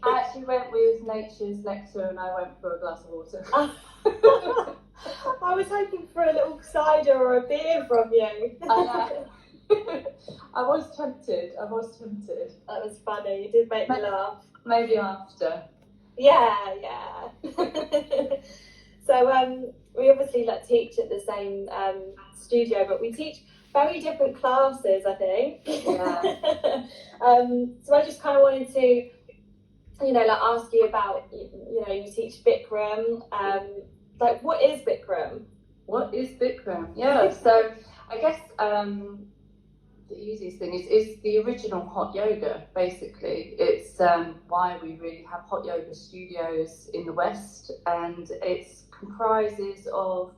I actually went with nature's nectar and I went for a glass of water. I was hoping for a little cider or a beer from you. I know. I was tempted. That was funny. You did make me laugh. Maybe after. Yeah. So we obviously teach at the same studio, but we teach very different classes, I think. Yeah. So I just kind of wanted to, ask you about, you teach bikram. What is bikram? What is bikram? Yeah. So I guess the easiest thing is the original hot yoga. Basically, it's why we really have hot yoga studios in the West, and it comprises of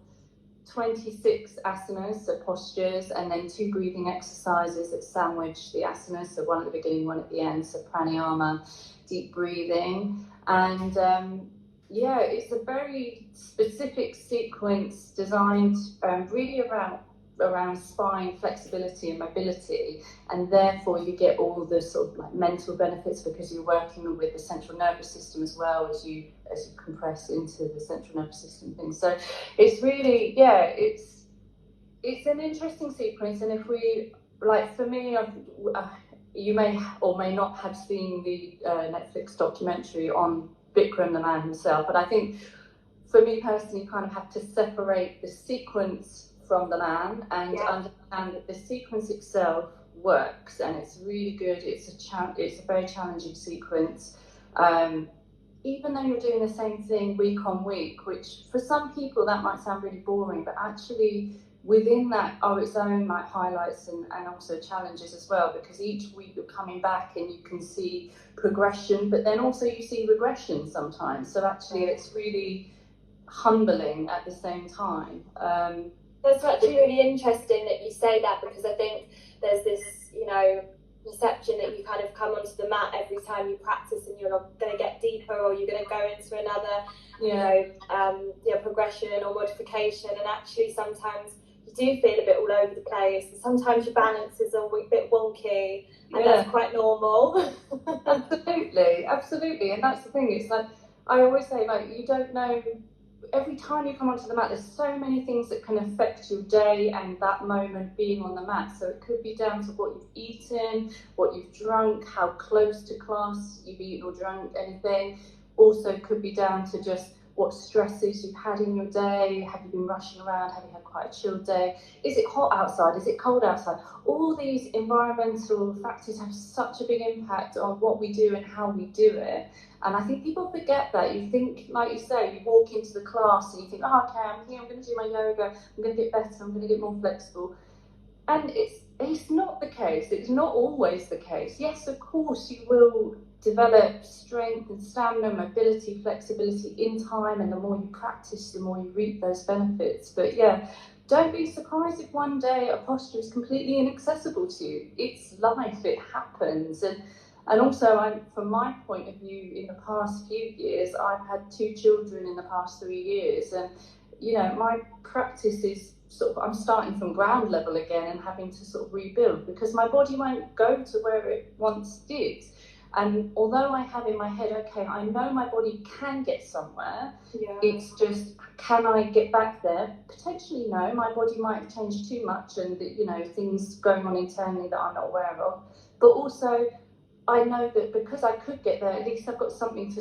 26 asanas, so postures, and then 2 breathing exercises that sandwich the asanas, so one at the beginning, one at the end, so pranayama, deep breathing, and it's a very specific sequence designed really around spine flexibility and mobility, and therefore you get all the sort of mental benefits because you're working with the central nervous system as well as you compress into the central nervous system things. So it's really it's an interesting sequence, and if we for me, you may or may not have seen the Netflix documentary on Bikram, the man himself, but I think for me personally, you kind of have to separate the sequence from the man and understand that the sequence itself works, and it's really good. It's a very challenging sequence, even though you're doing the same thing week on week, which for some people that might sound really boring, but actually within that are its own highlights and also challenges as well, because each week you're coming back and you can see progression, but then also you see regression sometimes. So actually it's really humbling at the same time. That's actually really interesting that you say that, because I think there's this, perception that you kind of come onto the mat every time you practice and you're not going to get deeper, or you're going to go into another, progression or modification, and actually sometimes you do feel a bit all over the place, and sometimes your balance is a bit wonky, and that's quite normal. Absolutely, and that's the thing. It's I always say, you don't know. Every time you come onto the mat, there's so many things that can affect your day and that moment being on the mat. So it could be down to what you've eaten, what you've drunk, how close to class you've eaten or drunk anything. Also could be down to just what stresses you've had in your day. Have you been rushing around? Have you had quite a chilled day? Is it hot outside? Is it cold outside? All these environmental factors have such a big impact on what we do and how we do it. And I think people forget that. You think, like you say, you walk into the class and you think, okay, I'm here, I'm going to do my yoga, I'm going to get better, I'm going to get more flexible. And it's not the case. It's not always the case. Yes, of course, you will develop strength and stamina, mobility, flexibility in time, and the more you practice, the more you reap those benefits. But don't be surprised if one day a posture is completely inaccessible to you. It's life, it happens. And also, from my point of view, in the past few years, I've had 2 children in the past 3 years, and my practice is I'm starting from ground level again and having to rebuild, because my body won't go to where it once did. And although I have in my head, okay, I know my body can get somewhere, it's just, can I get back there? Potentially no, my body might have changed too much, and things going on internally that I'm not aware of. But also, I know that because I could get there, at least I've got something to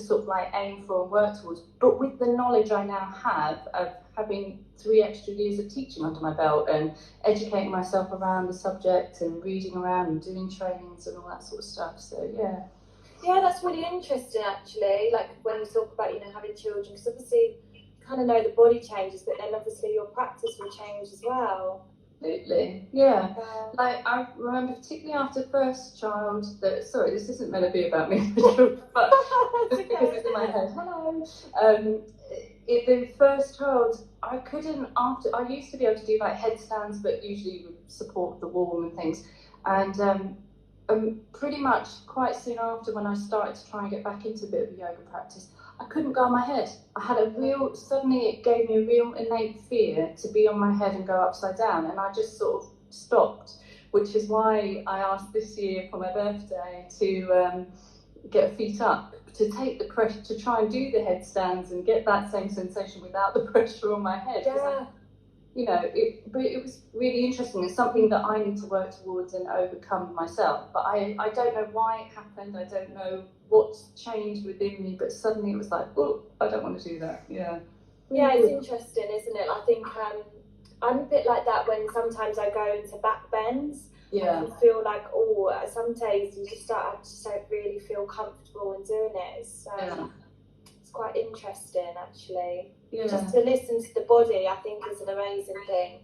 aim for and work towards. But with the knowledge I now have of having 3 extra years of teaching under my belt and educating myself around the subject and reading around and doing trainings and all that sort of stuff. So yeah, that's really interesting actually. When you talk about having children, because obviously you kind of know the body changes, but then obviously your practice will change as well. Absolutely, yeah. I remember particularly after first child sorry, this isn't meant to be about me, but just because it's in my head. Hello. The first child, I used to be able to do headstands, but usually would support the wall and things. And pretty much quite soon after, when I started to try and get back into a bit of yoga practice, I couldn't go on my head. I had suddenly it gave me a real innate fear to be on my head and go upside down, and I just stopped, which is why I asked this year for my birthday to get a feet up to take the pressure, to try and do the headstands and get that same sensation without the pressure on my head. But it was really interesting. It's something that I need to work towards and overcome myself. But I don't know why it happened. I don't know what's changed within me. But suddenly it was like, oh, I don't want to do that. Yeah. Yeah, it's interesting, isn't it? I think I'm a bit like that when sometimes I go into back bends. Yeah. I feel like, some days I just don't really feel comfortable in doing it. It's quite interesting, actually. Yeah. Just to listen to the body, I think, is an amazing thing.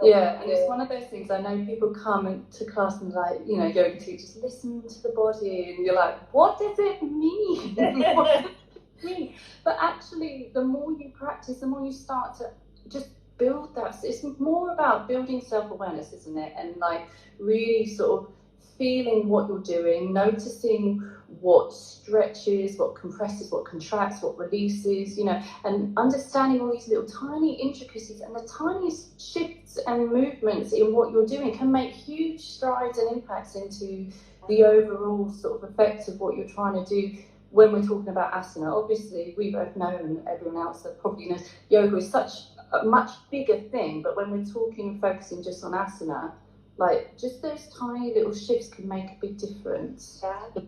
Yeah, and it's one of those things. I know people come to class and like, yoga teachers, listen to the body, and you're like, what does it mean? What does it mean? But actually, the more you practice, the more you start to just build that. It's more about building self-awareness, isn't it? And like really sort of feeling what you're doing, noticing what stretches, what compresses, what contracts, what releases, and understanding all these little tiny intricacies, and the tiniest shifts and movements in what you're doing can make huge strides and impacts into the overall sort of effect of what you're trying to do. When we're talking about asana, obviously we both know, and everyone else that probably knows, yoga is such a much bigger thing, but when we're talking and focusing just on asana, like just those tiny little shifts can make a big difference. But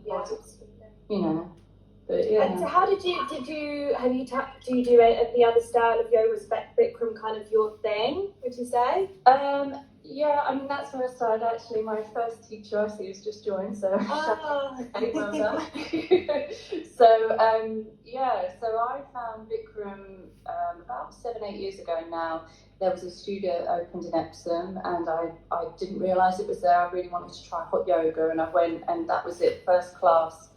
yeah. And so how do you do any other style of yoga? Was Bikram kind of your thing, would you say? Yeah, I mean that's where I started actually. My first teacher I see has just joined, so well done. So I found Bikram about 7-8 years ago now. There was a studio that opened in Epsom, and I didn't realise it was there. I really wanted to try hot yoga, and I went, and that was it. First class,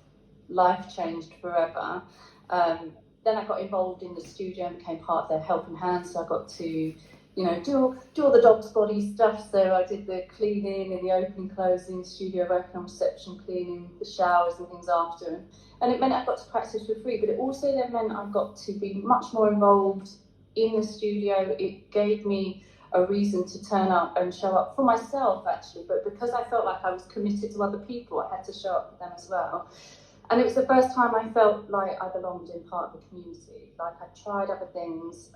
life changed forever. Then I got involved in the studio and became part of their helping hand, so I got to do all the dog's body stuff. So I did the cleaning and the opening, closing, studio working on reception, cleaning the showers and things after. And it meant I got to practice for free, but it also then meant I got to be much more involved in the studio. It gave me a reason to turn up and show up for myself, actually, but because I felt like I was committed to other people, I had to show up for them as well. And it was the first time I felt like I belonged in part of the community. Like I tried other things.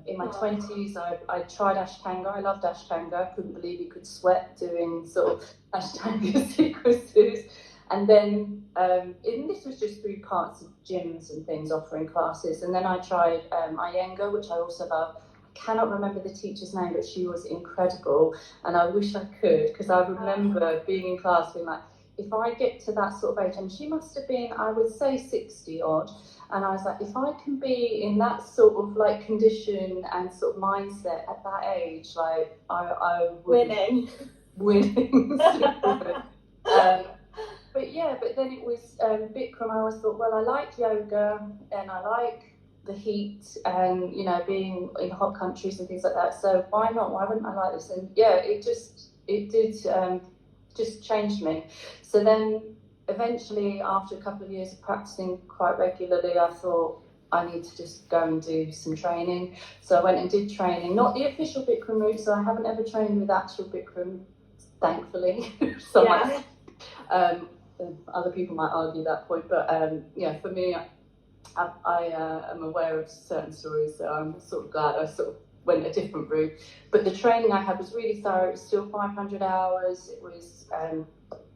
In my 20s, I tried Ashtanga. I loved Ashtanga. I couldn't believe you could sweat doing sort of Ashtanga sequences. And then, and this was just through parts of gyms and things offering classes. And then I tried Iyengar, which I also love. I cannot remember the teacher's name, but she was incredible. And I wish I could, because I remember being in class being like, if I get to that sort of age, and she must have been, I would say 60 odd, and I was like, if I can be in that sort of like condition and sort of mindset at that age, like I would winning. But then it was Bikram. I always thought, well, I like yoga and I like the heat and being in hot countries and things like that. So why not? Why wouldn't I like this? And yeah, it did just changed me. So then eventually, after a couple of years of practicing quite regularly, I thought I need to just go and do some training. So I went and did training, not the official Bikram route, so I haven't ever trained with actual Bikram, thankfully. Other people might argue that point, but for me, I am aware of certain stories, so I'm sort of glad I sort of went a different route. But the training I had was really thorough. It was still 500 hours. It was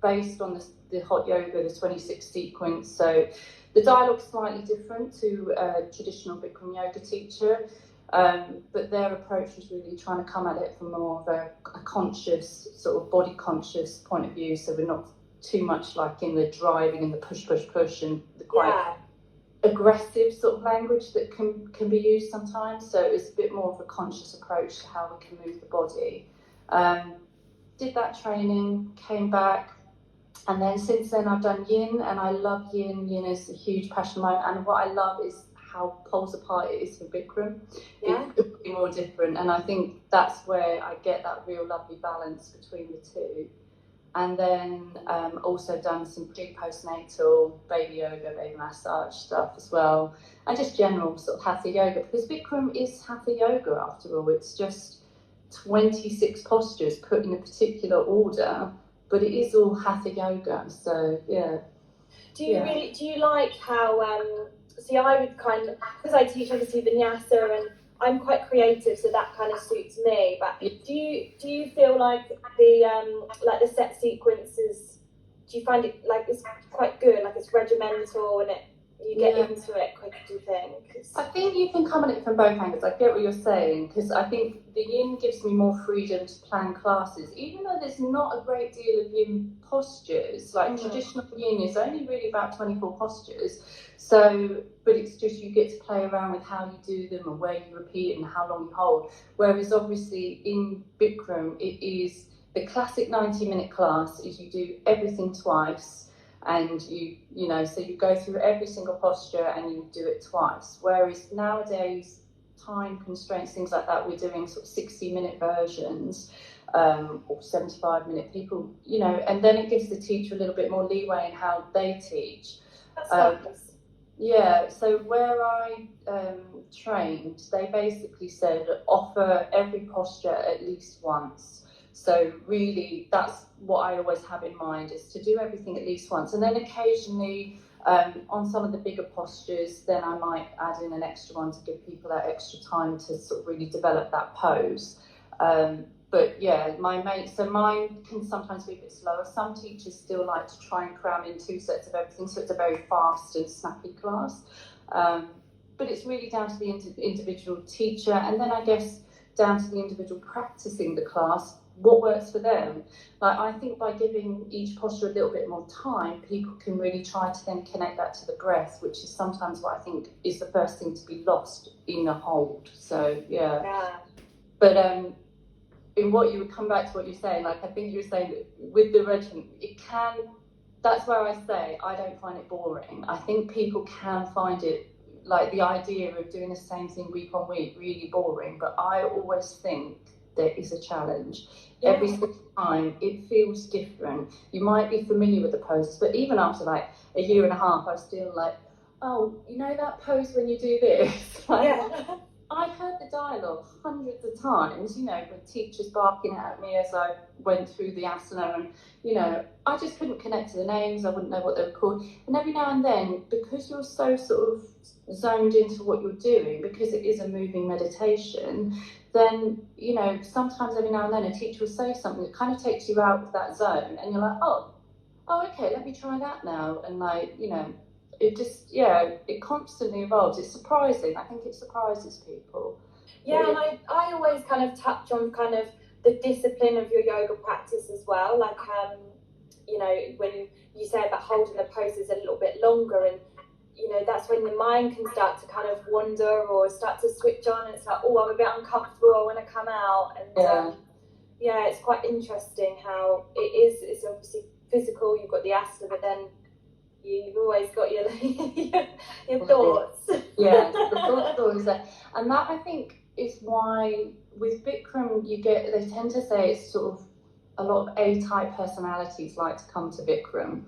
based on the hot yoga, the 26 sequence. So the dialogue's slightly different to a traditional Bikram yoga teacher, but their approach was really trying to come at it from more of a conscious, sort of body conscious point of view. So we're not too much like in the driving and the push and the quite aggressive sort of language that can be used sometimes. So it's a bit more of a conscious approach to how we can move the body. Did that training, came back, and then since then I've done yin, and I love yin. Yin is a huge passion of mine, and what I love is how poles apart it is for Bikram. It could be more different, and I think that's where I get that real lovely balance between the two. And then also done some pre-postnatal baby yoga, baby massage stuff as well, and just general sort of hatha yoga, because Bikram is hatha yoga after all. It's just 26 postures put in a particular order, but it is all hatha yoga. So yeah. Do you like how see, I would kind of, because I teach obviously Vinyasa and I'm quite creative, so that kind of suits me, but do you feel like the set sequences, do you find it like it's quite good, like it's regimental and you get into it quick, do you think? I think you can come at it from both angles. I get what you're saying, because I think the yin gives me more freedom to plan classes, even though there's not a great deal of yin postures. Like traditional yin is only really about 24 postures. So, but it's just you get to play around with how you do them and where you repeat and how long you hold. Whereas obviously in Bikram, it is the classic 90-minute class is you do everything twice. And you know, so you go through every single posture and you do it twice. Whereas nowadays, time constraints, things like that, we're doing sort of 60-minute versions or 75-minute people, you know, and then it gives the teacher a little bit more leeway in how they teach. That's nice. Yeah, so where I trained, they basically said offer every posture at least once. So really, that's what I always have in mind, is to do everything at least once. And then occasionally, on some of the bigger postures, then I might add in an extra one to give people that extra time to sort of really develop that pose. But yeah, mine can sometimes be a bit slower. Some teachers still like to try and cram in 2 sets of everything, so it's a very fast and snappy class. But it's really down to the individual teacher, and then I guess down to the individual practicing the class, what works for them. Like, I think by giving each posture a little bit more time, people can really try to then connect that to the breath, which is sometimes what I think is the first thing to be lost in a hold. So yeah. But in what you would come back to what you're saying, like I think you were saying that with the regiment, it can, that's where I say I don't find it boring. I think people can find it, like the idea of doing the same thing week on week, really boring, but I always think there is a challenge. Yeah. Every single time it feels different. You might be familiar with the poses, but even after like a year and a half, I'm still like, oh, you know that pose when you do this? Like, yeah. I've heard the dialogue hundreds of times, you know, with teachers barking at me as I went through the asana, and, you know, I just couldn't connect to the names, I wouldn't know what they were called. And every now and then, because you're so sort of zoned into what you're doing, because it is a moving meditation, then, you know, sometimes every now and then a teacher will say something that kind of takes you out of that zone, and you're like, oh, okay, let me try that now. And like, you know, it just, yeah, it constantly evolves. It's surprising. I think it surprises people. Yeah, and I always kind of touch on kind of the discipline of your yoga practice as well. Like, you know, when you say about holding the poses a little bit longer, and, you know, that's when the mind can start to kind of wander or start to switch on, and it's like, oh, I'm a bit uncomfortable, I want to come out. And yeah, it's quite interesting how it's obviously physical, you've got the asana, but then you've always got your thoughts. Yeah, the thoughts always there. And that, I think, is why with Bikram they tend to say it's sort of a lot of A-type personalities like to come to Bikram.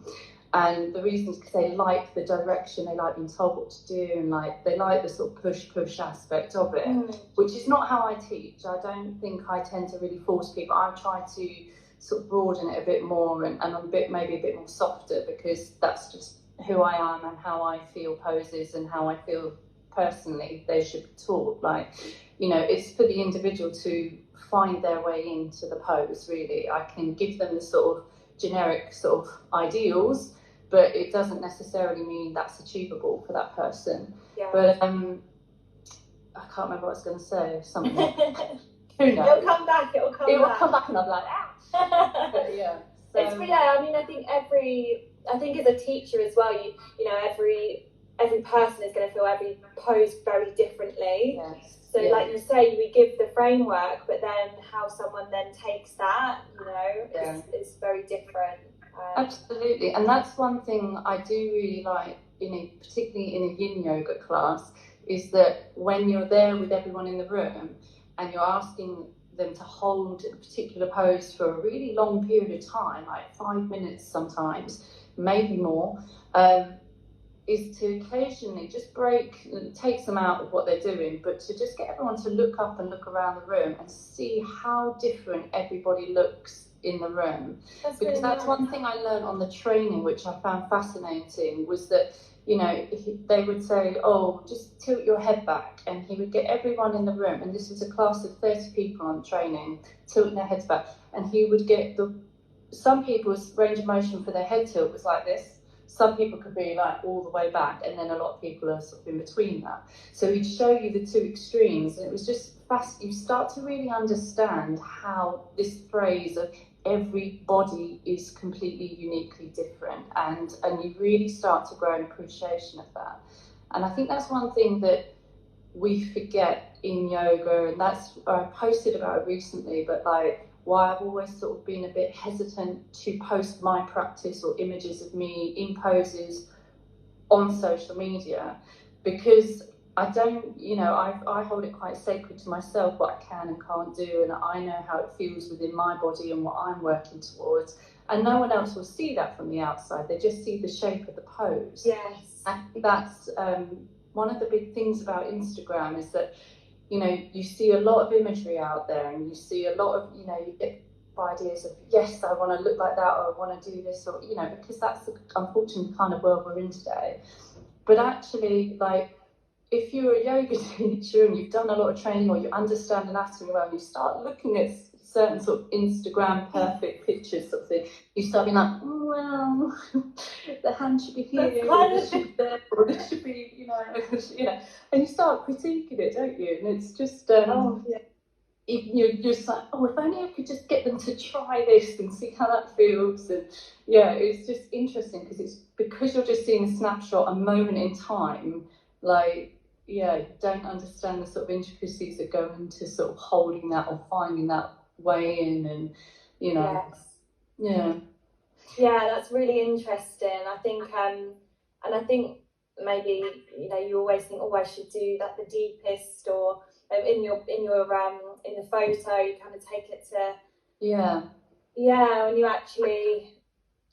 And the reason is because they like the direction, they like being told what to do, and like they like the sort of push aspect of it, which is not how I teach. I don't think I tend to really force people. I try to sort of broaden it a bit more, and I'm maybe a bit more softer, because that's just who I am and how I feel poses and how I feel personally they should be taught. Like, you know, it's for the individual to find their way into the pose, really. I can give them the sort of generic sort of ideals, but it doesn't necessarily mean that's achievable for that person. Yeah. But I can't remember what I was going to say. Something. Who knows? It'll come back. It will come back, and I'm like, ah. But yeah. So, I mean, I think as a teacher as well, you know, every person is going to feel every pose very differently. Yes. So like you say, we give the framework, but then how someone then takes that, you know, is very different. Absolutely, and that's one thing I do really like, particularly in a yin yoga class, is that when you're there with everyone in the room and you're asking them to hold a particular pose for a really long period of time, like 5 minutes sometimes, maybe more, is to occasionally just take them out of what they're doing, but to just get everyone to look up and look around the room and see how different everybody looks in the room. That's Because really that's nice. one thing I learned on the training, which I found fascinating, was that, you know, they would say, oh, just tilt your head back, and he would get everyone in the room, and this was a class of 30 people on training, tilting their heads back, and he would get some people's range of motion for their head tilt was like this. Some people could be like all the way back, and then a lot of people are sort of in between that. So he'd show you the two extremes, and it was just fast. You start to really understand how this phrase of every body is completely uniquely different, and you really start to grow an appreciation of that. And I think that's one thing that we forget in yoga, and that's I posted about it recently, but like why I've always sort of been a bit hesitant to post my practice or images of me in poses on social media, because I don't, you know, I hold it quite sacred to myself what I can and can't do, and I know how it feels within my body and what I'm working towards, and no one else will see that from the outside. They just see the shape of the pose. Yes. I think that's one of the big things about Instagram, is that, you know, you see a lot of imagery out there, and you see a lot of, you know, you get ideas of, yes, I want to look like that, or I want to do this, or, you know, because that's the unfortunately kind of world we're in today. But actually, like, if you're a yoga teacher and you've done a lot of training, or you understand anatomy well, and you start looking at certain sort of Instagram perfect pictures sort of thing, you start being like, well, the hand should be here, or this should be there, or this should be, you know, and you start critiquing it, don't you? And it's just, Oh, yeah. you're just like, oh, if only I could just get them to try this and see how that feels. And yeah, it's just interesting, because you're just seeing a snapshot, a moment in time, like, yeah, you don't understand the sort of intricacies that go into sort of holding that or finding that way in, and, you know. Yes. Yeah, that's really interesting. I think, and I think maybe, you know, you always think, oh, I should do that the deepest, or in the photo, you kind of take it to when you actually,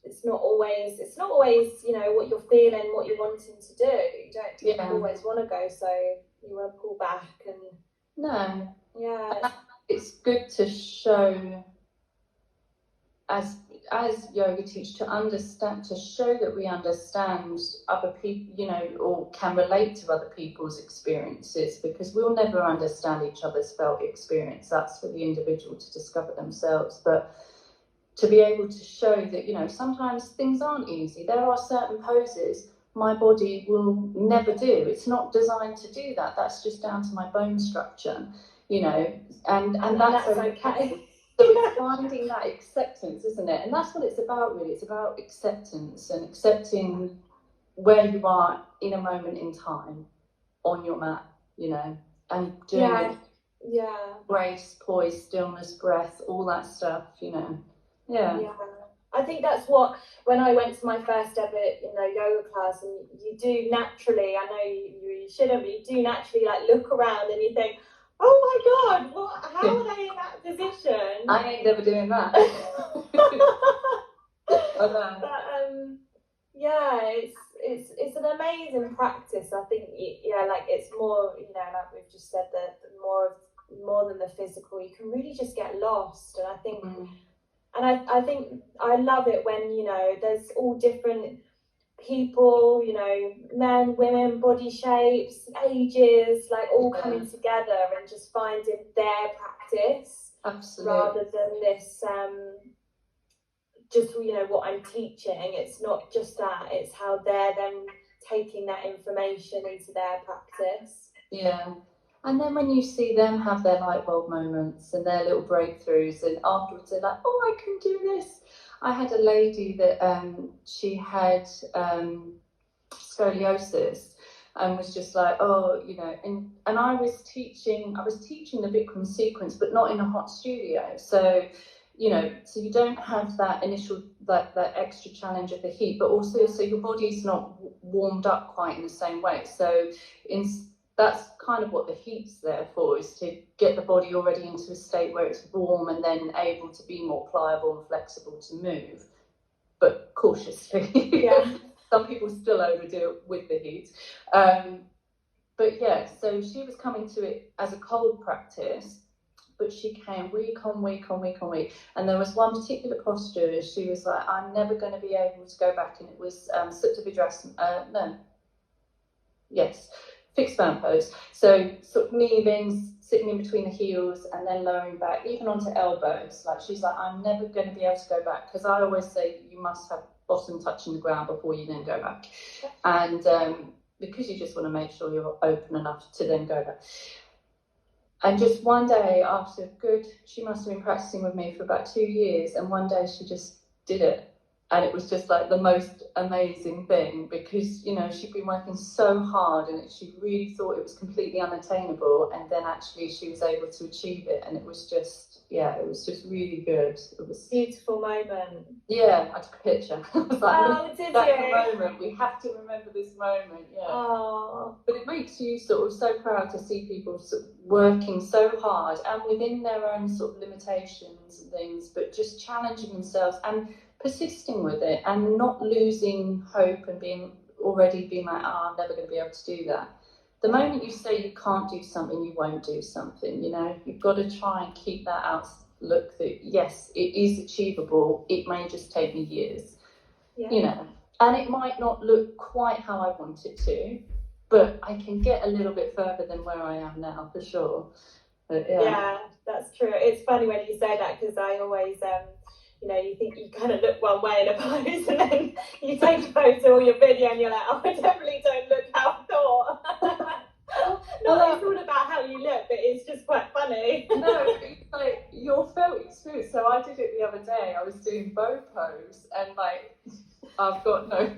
it's not always, you know, what you're feeling, what you're wanting to do. You don't always want to go, so you want to pull back. And it's good to show, as yoga teachers, to understand, to show that we understand other people, you know, or can relate to other people's experiences, because we'll never understand each other's felt experience. That's for the individual to discover themselves. But to be able to show that, you know, sometimes things aren't easy. There are certain poses my body will never do. It's not designed to do that. That's just down to my bone structure, you know, and that's okay. So it's finding that acceptance, isn't it? And that's what it's about, really. It's about acceptance, and accepting where you are in a moment in time on your mat, you know, and doing it. Grace, poise, stillness, breath, all that stuff, you know. I think that's what, when I went to my first ever, you know, yoga class, and you do naturally, I know you shouldn't, but you do naturally like look around and you think, oh my God, how are they in that position? I ain't never doing that. It's an amazing practice. I think, like, it's more, you know, like we've just said, that more than the physical, you can really just get lost. And I think, and I think I love it when, you know, there's all different people, you know, men, women, body shapes, ages, like all coming together and just finding their practice. Absolutely. Rather than this just, you know, what I'm teaching. It's not just that, it's how they're then taking that information into their practice. And then when you see them have their light bulb moments and their little breakthroughs, and afterwards they're like, oh, I can do this. I had a lady that she had scoliosis, and was just like, oh, you know, and I was teaching the Bikram sequence, but not in a hot studio. So, you know, so you don't have that initial, that extra challenge of the heat, but also, so your body's not warmed up quite in the same way. So that's kind of what the heat's there for, is to get the body already into a state where it's warm and then able to be more pliable and flexible to move, but cautiously. Some people still overdo it with the heat. But yeah, so she was coming to it as a cold practice, but she came week on week on week on week. And there was one particular posture, she was like, I'm never going to be able to go back. And it was Supta Vidrasana, fixed bound pose. So sort of kneeling, sitting in between the heels and then lowering back, even onto elbows. Like she's like, I'm never going to be able to go back, because I always say you must have bottom touching the ground before you then go back. And because you just want to make sure you're open enough to then go back. And just one day after she must have been practicing with me for about 2 years, and one day she just did it. And it was just like the most amazing thing, because, you know, she'd been working so hard and she really thought it was completely unattainable. And then actually she was able to achieve it. And it was just, it was just really good. It was beautiful moment. Yeah, I took a picture. I was like, oh, did that's you? the moment. We have to remember this moment. Yeah. Oh. But it makes you sort of so proud to see people sort of working so hard and within their own sort of limitations and things, but just challenging themselves and persisting with it and not losing hope and being like, I'm never going to be able to do that. The moment you say you can't do something, you won't do something. You know, you've got to try and keep that outlook that yes, it is achievable. It may just take me years. You know, and it might not look quite how I want it to, but I can get a little bit further than where I am now, for sure. But, yeah, that's true. It's funny when you say that, because I always, you know, you think you kind of look one way in a pose, and then you take a photo or your video and you're like, oh, I definitely don't look how I thought. Not it's all about how you look, but it's just quite funny. No, it's like your felt experience. So I did it the other day. I was doing bow pose, and like I've got no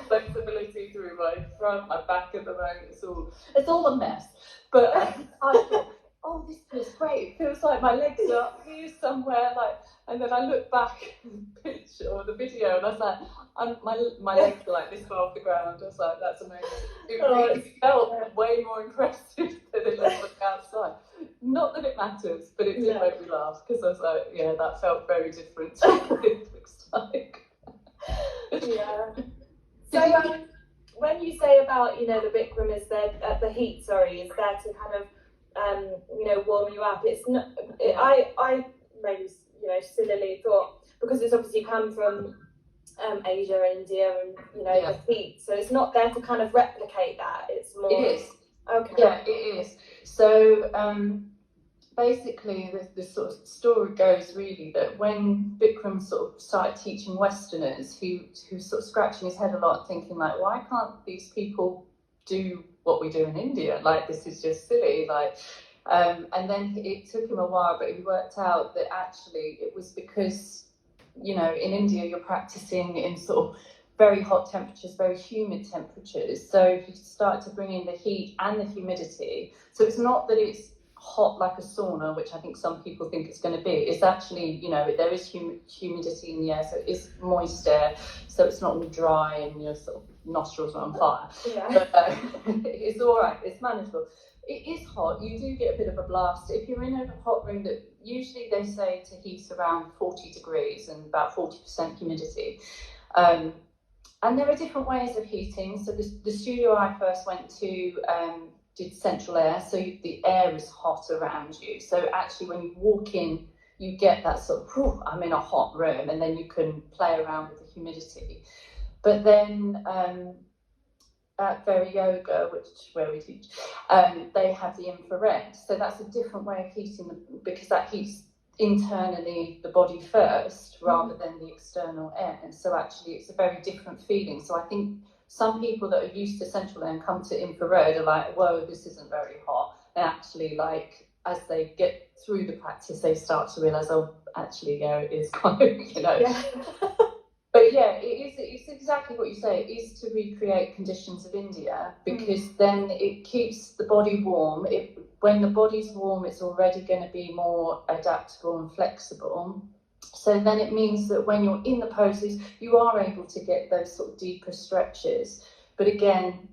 flexibility through my front, my back at the moment. It's all a mess. But I thought, oh, this feels great. It feels like my legs are up here somewhere. Like, and then I look back at the picture or the video, and I was like, my legs are like this far off the ground. I was like, that's amazing. It really felt way more impressive than it looked outside. Not that it matters, but it did make me laugh, because I was like, yeah, that felt very different to what it looks like. Yeah. So when you say about, you know, the bikram is there, the heat, is there to kind of, you know, warm you up. It's not. I maybe, you know, sillily thought, because it's obviously come from Asia, India, and you know the heat, so it's not there to kind of replicate that. It's more. It is. Okay. Yeah, it is. So basically, the sort of story goes really that when Bikram sort of started teaching Westerners, he was sort of scratching his head a lot, thinking like, why can't these people do what we do in India? Like, this is just silly. Like, and then it took him a while, but he worked out that actually it was because, you know, in India you're practicing in sort of very hot temperatures, very humid temperatures. So if you start to bring in the heat and the humidity, so it's not that it's hot like a sauna, which I think some people think it's going to be. It's actually, you know, there is humidity in the air, so it is moist air, so it's not all dry and your sort of nostrils are on fire. But it's all right, it's manageable. It is hot, you do get a bit of a blast. If you're in a hot room, that usually they say to heat around 40 degrees and about 40% humidity. And there are different ways of heating. So the studio I first went to did central air, so the air is hot around you. So actually when you walk in, you get that sort of, I'm in a hot room, and then you can play around with the humidity. But then at Very Yoga, where we teach, they have the infrared. So that's a different way of heating, because that heats internally the body first rather than the external air. And so actually it's a very different feeling. So I think some people that are used to central air and come to infrared are like, whoa, this isn't very hot. And actually, like, as they get through the practice, they start to realise, oh, actually, yeah, it is kind of, you know. Yeah. But yeah, it's exactly what you say. It is to recreate conditions of India, because then it keeps the body warm. When the body's warm, it's already going to be more adaptable and flexible. So then it means that when you're in the poses, you are able to get those sort of deeper stretches. But again,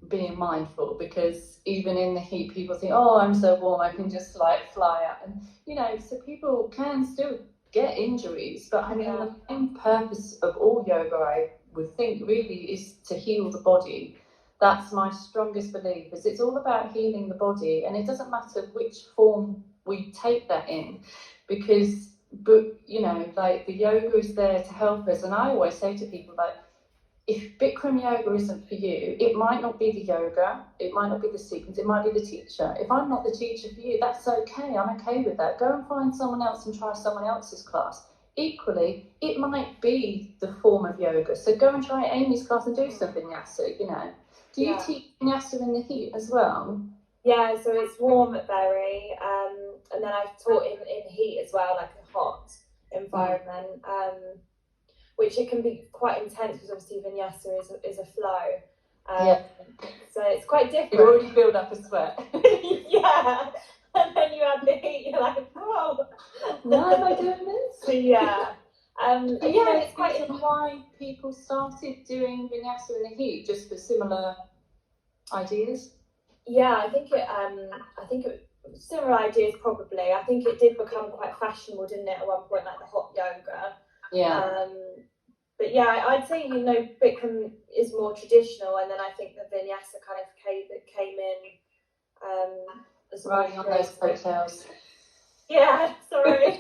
being mindful, because even in the heat, people think, oh, I'm so warm, I can just like fly out. And, you know, so people can still get injuries. But I mean, the main purpose of all yoga, I would think, really is to heal the body. That's my strongest belief, is it's all about healing the body, and it doesn't matter which form we take that in, because, but you know, like the yoga is there to help us. And I always say to people, like, if Bikram yoga isn't for you, it might not be the yoga, it might not be the sequence, it might be the teacher. If I'm not the teacher for you, that's okay. I'm okay with that. Go and find someone else and try someone else's class. Equally, it might be the form of yoga. So go and try Amy's class and do some vinyasa, you know. Do you teach vinyasa in the heat as well? Yeah, so it's warm at Berry, and then I've taught in heat as well, like a hot environment, which it can be quite intense because obviously Vinyasa is a flow. So it's quite different. You already build up a sweat. Yeah, and then you add the heat, you're like, whoa. Why am I doing this? So yeah. It's quite interesting why people started doing Vinyasa in the heat, just for similar ideas. Yeah, I think it similar ideas probably. I think it did become quite fashionable, didn't it, at one point, like the hot yoga. Yeah. But yeah, I'd say, you know, Bikram is more traditional, and then I think the Vinyasa kind of came in as riding on those coattails. Yeah, sorry.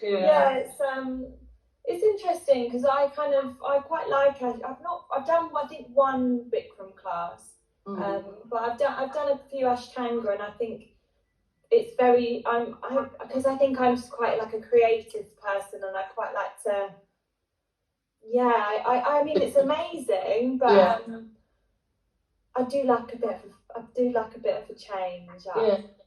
Yeah, it's interesting because I quite like it. I've done I think one Bikram class, but I've done a few Ashtanga, and I think it's very because I think I'm just quite like a creative person, and I quite like to. Yeah, I mean it's amazing, but I do like a bit of a change.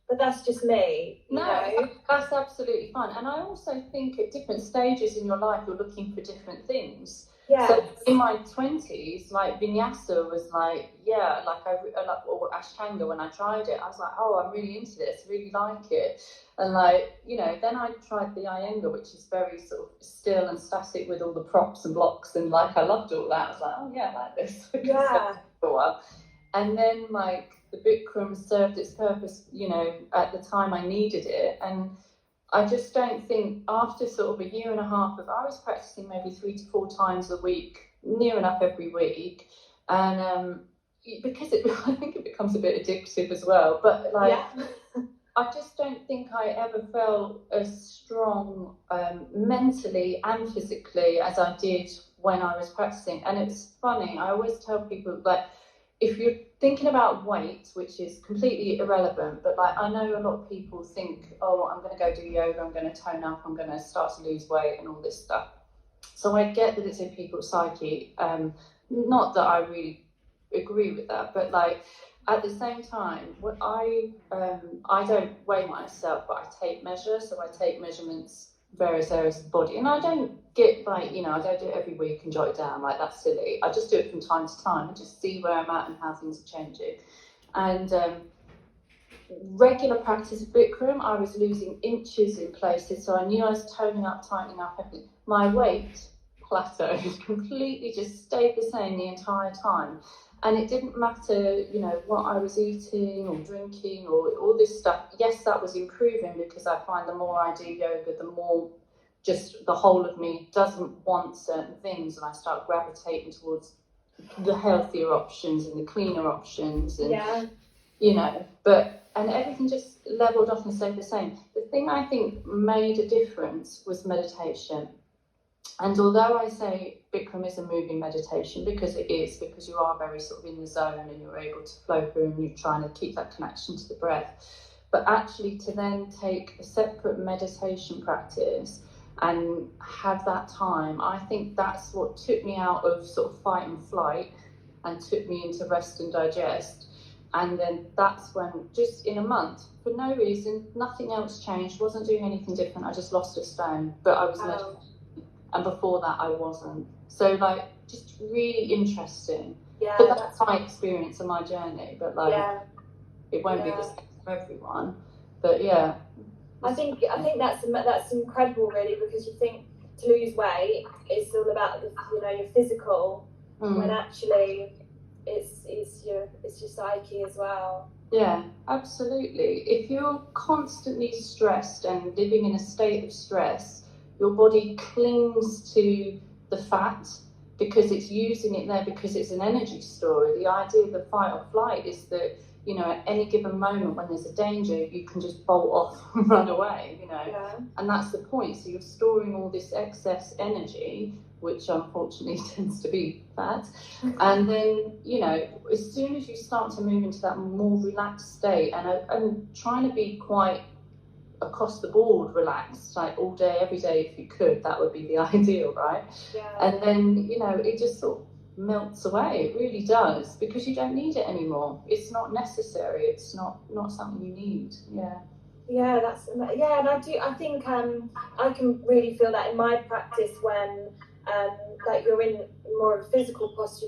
But that's just me. You know? That's absolutely fine. And I also think at different stages in your life, you're looking for different things. Yeah. So in my 20s, like Vinyasa was like, or Ashtanga, when I tried it, I was like, oh, I'm really into this, really like it. And like, you know, then I tried the Iyengar, which is very sort of still and static with all the props and blocks, and like I loved all that. I was like, oh yeah, I like this. Yeah. For a while. And then like the Bikram served its purpose, you know, at the time I needed it. And I just don't think, after sort of a year and a half of, I was practicing maybe 3 to 4 times a week, near enough every week. And because I think it becomes a bit addictive as well. But like, I just don't think I ever felt as strong mentally and physically as I did when I was practicing. And it's funny, I always tell people, like, if you're thinking about weight, which is completely irrelevant, but like I know a lot of people think, oh, I'm going to go do yoga, I'm going to tone up, I'm going to start to lose weight and all this stuff. So I get that it's in people's psyche. Not that I really agree with that, but like at the same time, what I don't weigh myself, but I take measures. So I take measurements, various areas of the body, and I don't get like, you know, I don't do it every week and jot it down, like that's silly. I just do it from time to time and just see where I'm at and how things are changing. And regular practice of Bikram, I was losing inches in places, so I knew I was toning up, tightening up everything. My weight plateaued, completely just stayed the same the entire time. And it didn't matter, you know, what I was eating or drinking or all this stuff. Yes, that was improving, because I find the more I do yoga, the more just the whole of me doesn't want certain things, and I start gravitating towards the healthier options and the cleaner options. And, you know, and everything just leveled off and stayed the same. The thing I think made a difference was meditation. And although I say Bikram is a moving meditation, because it is, because you are very sort of in the zone and you're able to flow through and you're trying to keep that connection to the breath, but actually to then take a separate meditation practice and have that time, I think that's what took me out of sort of fight and flight and took me into rest and digest. And then that's when, just in a month, for no reason, nothing else changed, wasn't doing anything different, I just lost a stone, but I was meditating. And before that I wasn't. So like, just really interesting. But that's my experience and my journey. But like, it won't be the same for everyone. But yeah. I think that's incredible, really, because you think to lose weight is all about your physical, when actually it's your psyche as well. Yeah, absolutely. If you're constantly stressed and living in a state of stress, your body clings to the fat, because it's using it there because it's an energy story. The idea of the fight or flight is that, you know, at any given moment when there's a danger, you can just bolt off and run away, you know. Yeah. And that's the point. So you're storing all this excess energy, which unfortunately tends to be fat. And then, you know, as soon as you start to move into that more relaxed state and trying to be quite across the board relaxed, like all day, every day, if you could, that would be the ideal, right? Yeah. And then, you know, it just sort of melts away. It really does, because you don't need it anymore. It's not necessary. It's not something you need. Yeah. Yeah, and I think I can really feel that in my practice when like you're in more of a physical posture,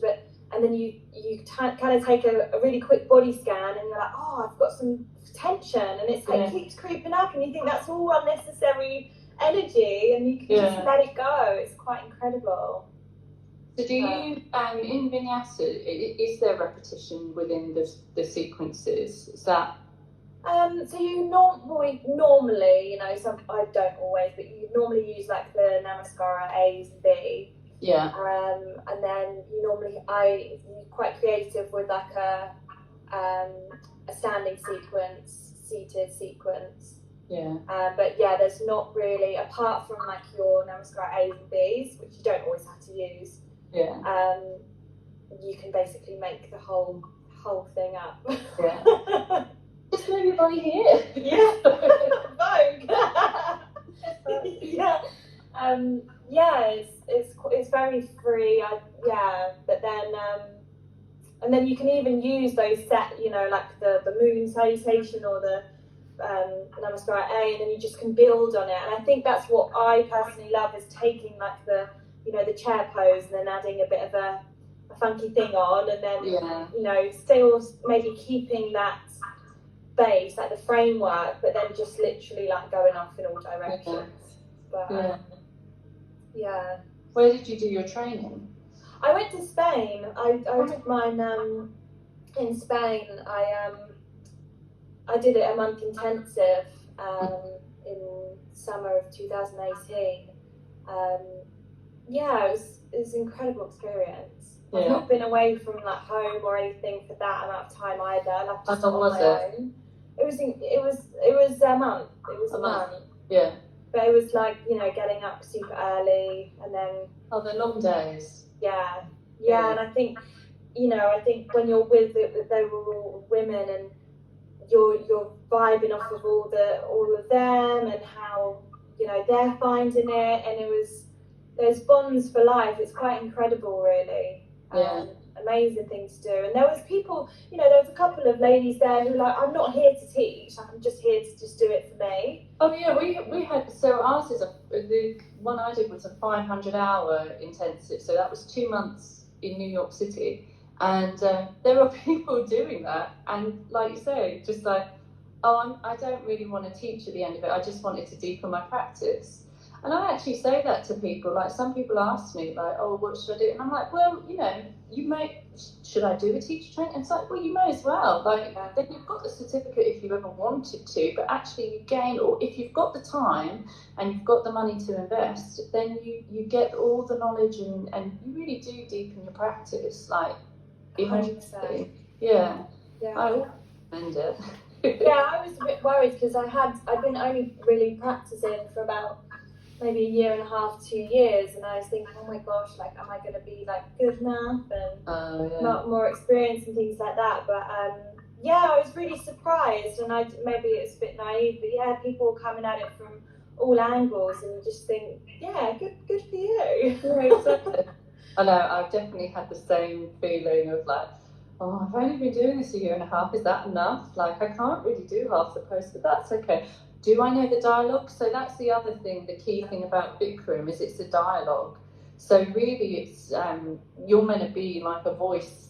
and then you kind of take a really quick body scan and you're like, oh, I've got some tension, and it's like keeps creeping up, and you think that's all unnecessary energy, and you can just let it go. It's quite incredible. So do you, in Vinyasa, is there repetition within the sequences? Is that... So you normally, you know, I don't always, but you normally use like the Namaskara A's and B. Yeah. And then you're quite creative with like a standing sequence, seated sequence. Yeah. But yeah, there's not really, apart from like your Namaskar A's and B's, which you don't always have to use. Yeah. You can basically make the whole thing up. Yeah. Just move your body here. Yeah. Vogue. Yeah. It's very free. But then and then you can even use those set, you know, like the moon salutation or the Namaskar A, and then you just can build on it. And I think that's what I personally love, is taking like the, you know, the chair pose and then adding a bit of a funky thing on, and then you know, still maybe keeping that base, like the framework, but then just literally like going off in all directions. But yeah. Where did you do your training? I went to Spain. I did mine in Spain. I did it a month intensive in summer of 2018. Yeah, it was an incredible experience. I've not been away from like home or anything for that amount of time either. Like just on my own. It was a month. It was a month. Yeah. But it was like, you know, getting up super early and then. Oh, they're long days. Yeah. And I think, you know, when you're with it, they were all women, and you're vibing off of all of them and how, you know, they're finding it, and there's bonds for life. It's quite incredible, really. Amazing thing to do. And there was people, you know, there was a couple of ladies there who were like, I'm not here to teach, I'm just here to just do it for me. Oh yeah, we had, so ours is the one I did was a 500-hour intensive, so that was 2 months in New York City, and there were people doing that, and like you say, just like, I don't really want to teach at the end of it, I just wanted to deepen my practice. And I actually say that to people, like some people ask me like, oh, what should I do? And I'm like, well, you know, should I do a teacher training? And it's like, well, you may as well. Like, then you've got the certificate if you ever wanted to, but actually you gain, or if you've got the time and you've got the money to invest, then you get all the knowledge and you really do deepen your practice, like, immensely. Yeah. I would recommend it. Yeah, I was a bit worried because I'd been only really practicing for about maybe a year and a half, 2 years, and I was thinking, oh my gosh, like, am I going to be like good enough and not more experienced and things like that? But I was really surprised, and maybe it's a bit naive, but people were coming at it from all angles, and you just think, good for you. Yeah, exactly. I know, I've definitely had the same feeling of like, oh, I've only been doing this a year and a half, is that enough? Like, I can't really do half the post, but that's okay. Do I know the dialogue? So that's the other thing, the key thing about bikram is it's a dialogue. So really it's, you're meant to be like a voice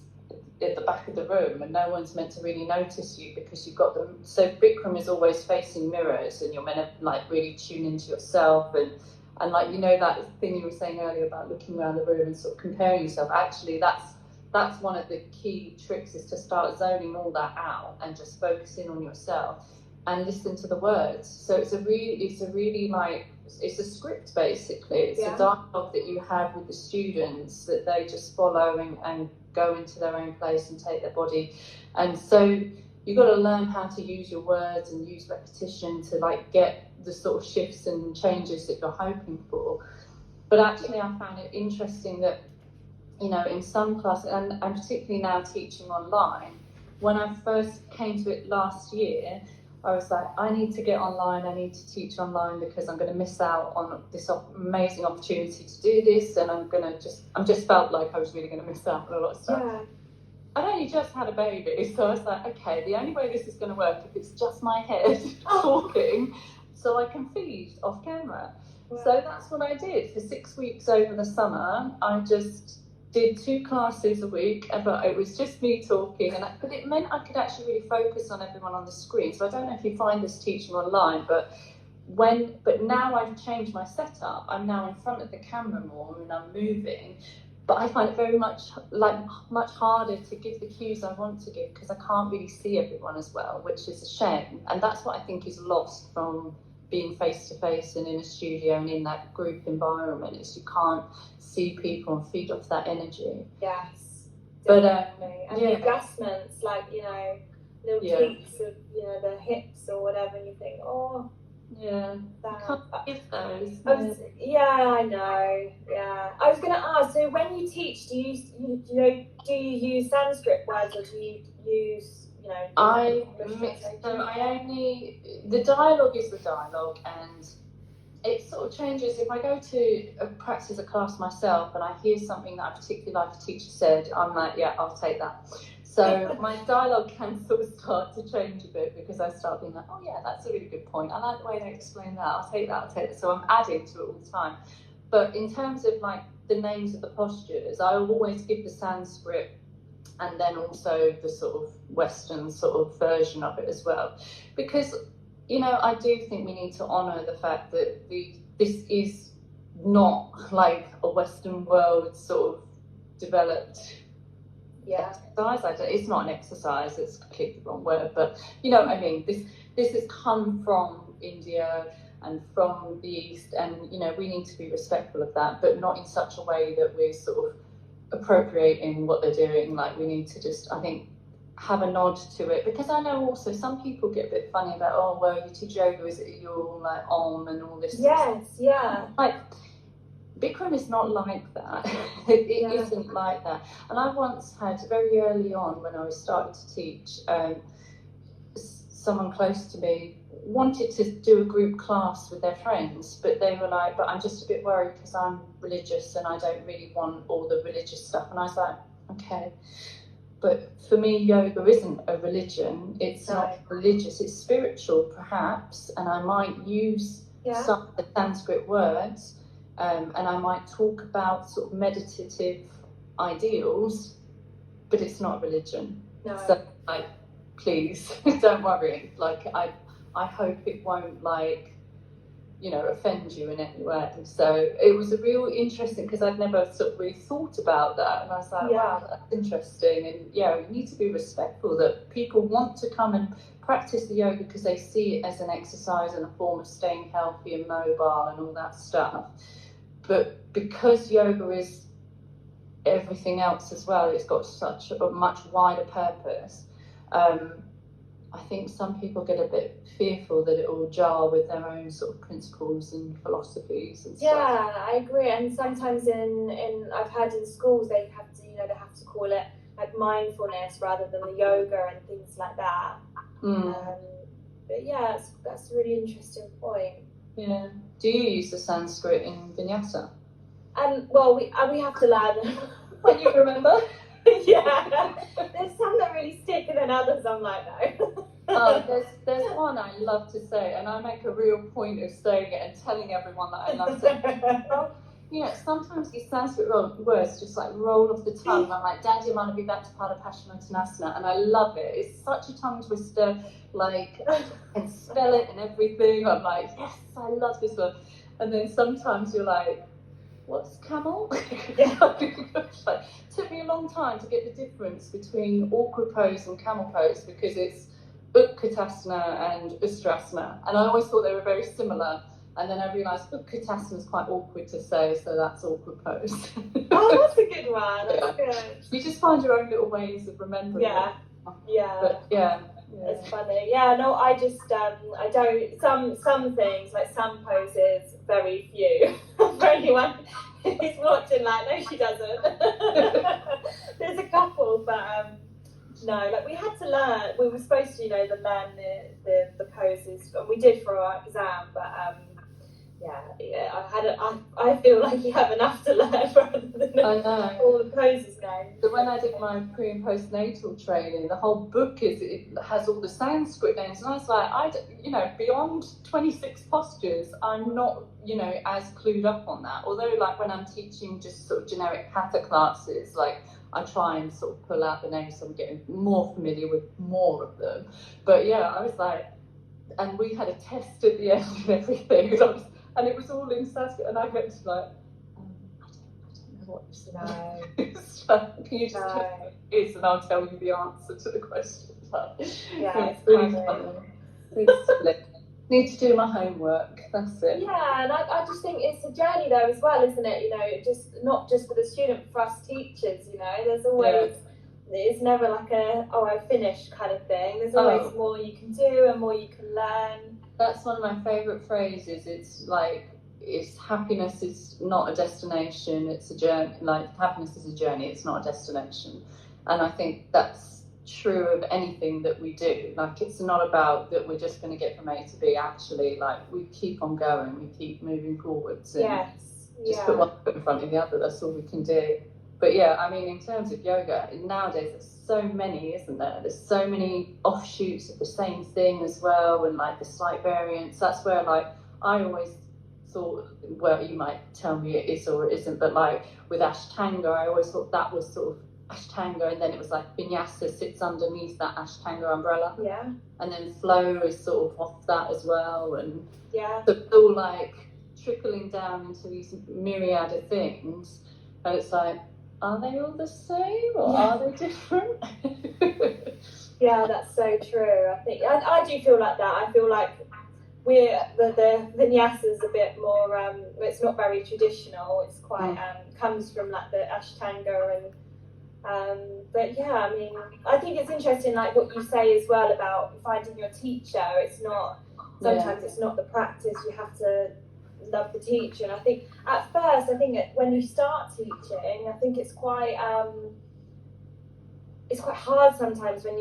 at the back of the room, and no one's meant to really notice you because you've got them. So bikram is always facing mirrors, and you're meant to like really tune into yourself, and like, you know, that thing you were saying earlier about looking around the room and sort of comparing yourself. Actually, that's one of the key tricks, is to start zoning all that out and just focusing on yourself and listen to the words. So it's a really like it's a script basically. It's a dialogue that you have with the students that they just follow and go into their own place and take their body. And so you've got to learn how to use your words and use repetition to like get the sort of shifts and changes that you're hoping for. But actually I found it interesting that, you know, in some classes, and particularly now teaching online, when I first came to it last year, I was like, I need to get online, I need to teach online because I'm going to miss out on this amazing opportunity to do this, and I just felt like I was really going to miss out on a lot of stuff. Yeah. I'd only just had a baby, so I was like, okay, the only way this is going to work if it's just my head talking, so I can feed off camera. Wow. So that's what I did for 6 weeks over the summer. I just did 2 classes a week, but it was just me talking, but it meant I could actually really focus on everyone on the screen. So I don't know if you find this teaching online, but now I've changed my setup. I'm now in front of the camera more and I'm moving. But I find it very much harder to give the cues I want to give because I can't really see everyone as well, which is a shame. And that's what I think is lost from being face to face and in a studio and in that group environment, is you can't see people and feed off that energy. Yes, definitely. And the adjustments, like, you know, little tweaks of, you know, the hips or whatever, and you think, oh. Yeah, you can't give those. I know. Yeah, I was going to ask. So, when you teach, do you use Sanskrit words, or do you use, you know? The dialogue is the dialogue, and it sort of changes. If I go to practice a class myself and I hear something that I particularly like a teacher said, I'm like, yeah, I'll take that. So my dialogue can sort of start to change a bit because I start being like, oh yeah, that's a really good point. I like the way they explain that. I'll take that. So I'm adding to it all the time. But in terms of like the names of the postures, I always give the Sanskrit and then also the sort of Western sort of version of it as well. Because, you know, I do think we need to honour the fact that this is not like a Western world sort of developed exercise. It's not an exercise, it's a completely wrong word, but you know what I mean. This has come from India and from the East, and you know, we need to be respectful of that, but not in such a way that we're sort of appropriating what they're doing. Like, we need to just, I think, have a nod to it, because I know also some people get a bit funny about, oh well, you teach yoga, is it you're all like om and all this stuff. Like, Bikram is not like that. It isn't like that. And I once had, very early on when I was starting to teach, someone close to me wanted to do a group class with their friends, but they were like, but I'm just a bit worried because I'm religious and I don't really want all the religious stuff. And I was like, okay. But for me, yoga isn't a religion. It's not religious. It's spiritual, perhaps. And I might use some of the Sanskrit words. And I might talk about sort of meditative ideals, but it's not religion. No. So, like, please don't worry. Like, I hope it won't, like, you know, offend you in any way. So it was a real interesting, because I'd never sort of really thought about that, and I was like, wow, that's interesting. And you need to be respectful that people want to come and practice the yoga because they see it as an exercise and a form of staying healthy and mobile and all that stuff. But because yoga is everything else as well, it's got such a much wider purpose. I think some people get a bit fearful that it will jar with their own sort of principles and philosophies and stuff. Yeah, I agree. And sometimes in I've heard in schools they have to call it like mindfulness rather than the yoga and things like that. But yeah, that's a really interesting point. Yeah. Do you use the Sanskrit in Vinyasa? Well, we have to learn. When you remember? Yeah. There's some that really stick, and then others I'm like, no. There's one I love to say, and I make a real point of saying it and telling everyone that I love it. You know, sometimes these Sanskrit words just like roll off the tongue. I'm like, Dandiyamana Vivattapada Paschimottanasana, and I love it. It's such a tongue twister, like, and spell it and everything. I'm like, yes, I love this one. And then sometimes you're like, what's camel? Like, took me a long time to get the difference between awkward pose and camel pose, because it's Utkatasana and Ustrasana, and I always thought they were very similar. And then I realised, oh, Kutasana is quite awkward to say, so that's awkward pose. Oh, that's a good one. That's good. You just find your own little ways of remembering. Yeah. But yeah. It's funny. Yeah, no, I just I don't some things, like some poses, very few. For anyone who's watching, like, no, she doesn't. There's a couple, but no, like we had to learn. We were supposed to, learn the poses, and we did for our exam. But I feel like you have enough to learn rather than all the poses now. So when I did my pre and postnatal training, the whole book it has all the Sanskrit names, and I was like, beyond 26 postures, I'm not, as clued up on that. Although, like, when I'm teaching just sort of generic hatha classes, like, I try and sort of pull out the names so I'm getting more familiar with more of them. But yeah, I was like, and we had a test at the end and everything, and it was all in Sanskrit, and I went to like, I don't know what this is. Can you just tell me what it is, and I'll tell you the answer to the question. Yeah, it's really funny. Need to do my homework. That's it. Yeah, and I just think it's a journey though as well, isn't it? Just not just for the student, for us teachers. There's always it's never like I finished kind of thing. There's always more you can do and more you can learn. That's one of my favourite phrases. It's like, happiness is not a destination, it's a journey. Like, happiness is a journey, it's not a destination. And I think that's true of anything that we do. Like, it's not about that we're just going to get from A to B. Actually, like, we keep on going, we keep moving forwards, and just put one foot in front of the other. That's all we can do. But yeah, I mean, in terms of yoga, nowadays there's so many, isn't there? There's so many offshoots of the same thing as well, and like the slight variants. That's where, like, I always thought, well, you might tell me it is or it isn't, but like with Ashtanga, I always thought that was sort of Ashtanga, and then it was like Vinyasa sits underneath that Ashtanga umbrella. Yeah. And then flow is sort of off that as well, and so it's all like trickling down into these myriad of things, and it's like, are they all the same or are they different? Yeah, that's so true. I think I do feel like that. I feel like we're the Vinyasa is a bit more. It's not very traditional. It's quite comes from like the Ashtanga and. But yeah, I mean, I think it's interesting, like what you say as well about finding your teacher. It's not sometimes it's not the practice. You have to love the teacher, and I think at first, when you start teaching, I think it's quite hard sometimes when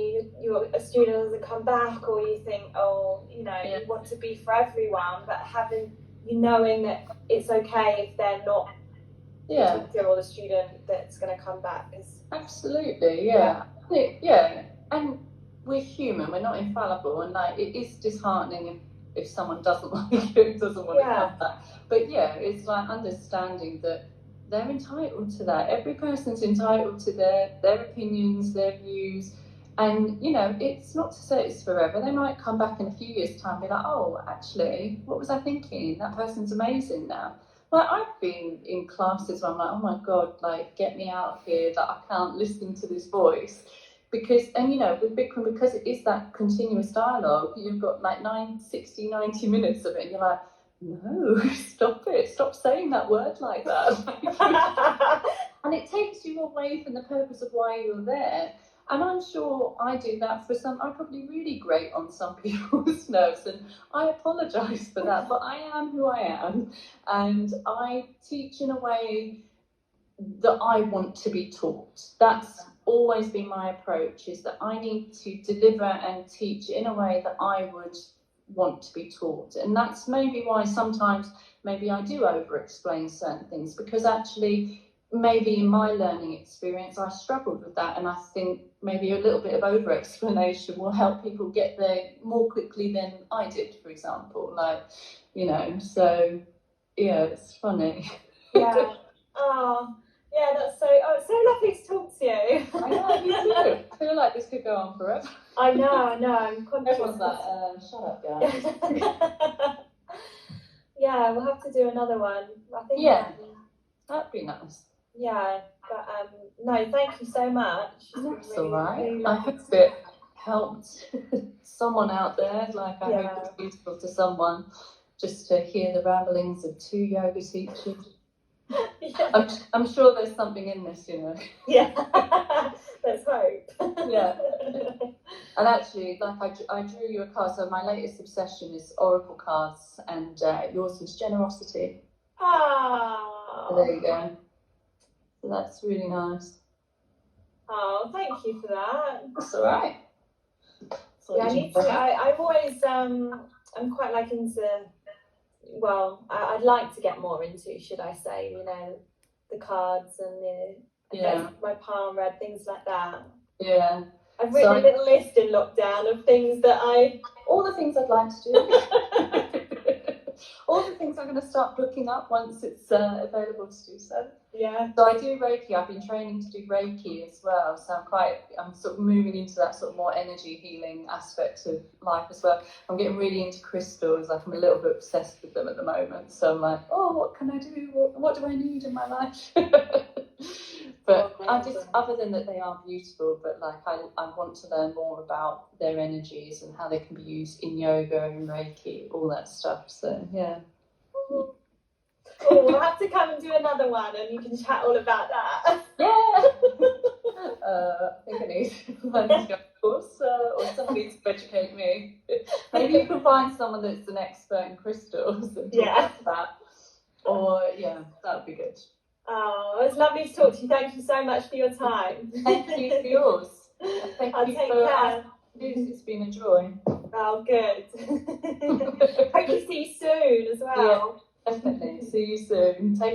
a student doesn't come back, or you think, you want to be for everyone, but knowing that it's okay if they're not the teacher or the student that's going to come back is absolutely and we're human, we're not infallible, and like it is disheartening if someone doesn't like you, doesn't want to come back. But it's like understanding that they're entitled to that. Every person's entitled to their opinions, their views, and it's not to say it's forever. They might come back in a few years' time and be like, oh, actually, what was I thinking? That person's amazing now. Like, I've been in classes where I'm like, oh my God, like, get me out of here, like, I can't listen to this voice. Because, and with Bikram, because it is that continuous dialogue, you've got like 90 minutes of it, and you're like, no, stop it, stop saying that word like that. And it takes you away from the purpose of why you're there. And I'm sure I do that for some. I'm probably really great on some people's nerves, and I apologise for that, but I am who I am, and I teach in a way that I want to be taught. That's always been my approach, is that I need to deliver and teach in a way that I would want to be taught. And that's maybe why sometimes maybe I do over-explain certain things, because actually maybe in my learning experience I struggled with that, and I think maybe a little bit of over-explanation will help people get there more quickly than I did, for example. Like, so it's funny. Yeah. Oh, yeah, that's it's so lovely to talk to you. I know, you too. I feel like this could go on forever. I know, I'm conscious. Everyone's like, shut up, guys. Yeah, we'll have to do another one. I think. That'd be nice. Yeah, but no, thank you so much. That's all right. I hope it helped someone out there. Like, I hope it's useful to someone. just to hear the ramblings of two yoga teachers. Yeah. I'm sure there's something in this, you know. Yeah. Let's hope. Yeah. And actually, like I drew you a card. So my latest obsession is oracle cards, and yours was generosity. Oh. So there you go. So that's really nice. Oh, thank you for that. That's all right. Yeah, I need to. I'm always I'm quite like into. Well, I'd like to get more into, should I say, you know, the cards and my palm read, things like that. Yeah. I've written a little list in lockdown of things that all the things I'd like to do. All the things I'm going to start booking up once it's available to do so. Yeah. So I do Reiki. I've been training to do Reiki as well. So I'm sort of moving into that sort of more energy healing aspect of life as well. I'm getting really into crystals. Like I'm a little bit obsessed with them at the moment. So I'm like, oh, what can I do? What do I need in my life? But I just, other than that, they are beautiful. But like I want to learn more about their energies and how they can be used in yoga and Reiki, all that stuff. So yeah. Oh, we'll have to come and do another one, and you can chat all about that. Yeah. I think I need to go to course, or somebody needs to educate me. Maybe you can find someone that's an expert in crystals and talk about that. Or that would be good. Oh, it's lovely to talk to you. Thank you so much for your time. Thank you for yours. Thank you for care. It's been a joy. Oh, good. Hope to see you soon as well. Yeah, definitely. See you soon. Take